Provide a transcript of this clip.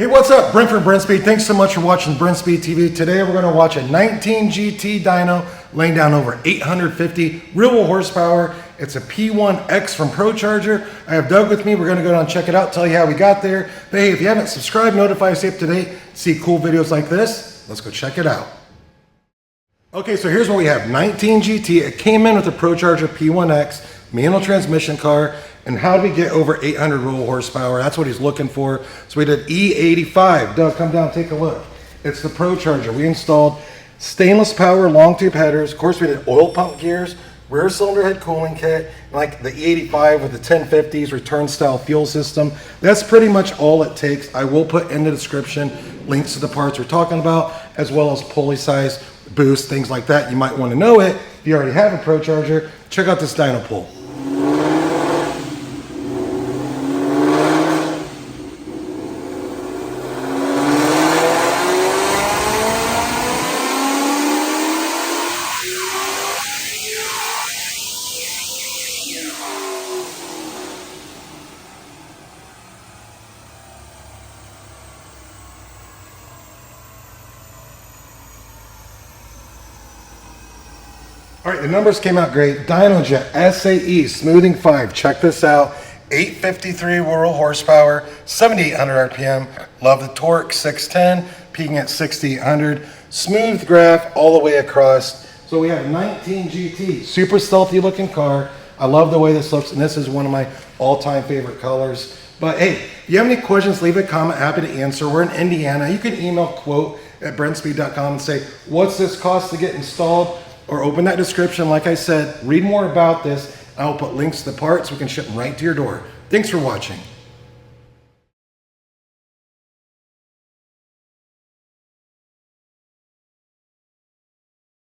What's up? Brent from Brenspeed. Thanks so much for watching Brenspeed TV. Today we're going to watch a 19 GT dyno laying down over 850 real horsepower. It's a P1X from PROCHARGER. I have Doug with me. We're going to go down and check it out, tell you how we got there. But hey, if you haven't subscribed, notify us, stay up to date, see cool videos like this. Let's go check it out. Okay, so here's what we have. 19 GT. It came in with a PROCHARGER P1X, manual transmission car. And how do we get over 800 real horsepower? That's what he's looking for. So we did E85. Doug, come down, take a look. It's the PROCHARGER. We installed stainless power long tube headers. Of course, we did oil pump gears, rear cylinder head cooling kit, like the E85 with the 1050s return style fuel system. That's pretty much all it takes. I will put in the description links to the parts we're talking about, as well as pulley size, boost, things like that. You might want to know it. If you already have a PROCHARGER, check out this dyno pull. All right, the numbers came out great. DynoJet SAE Smoothing 5. Check this out. 853 real horsepower, 7,800 RPM. Love the torque, 610, peaking at 6,800. Smooth graph all the way across. So we have 19 GT. Super stealthy looking car. I love the way this looks, and this is one of my all-time favorite colors. But hey, if you have any questions, leave a comment. Happy to answer. We're in Indiana. You can email quote@brenspeed.com and say, what's this cost to get installed? Or open that description. Like I said, read more about this. I'll put links to the parts. We can ship them right to your door. Thanks for watching.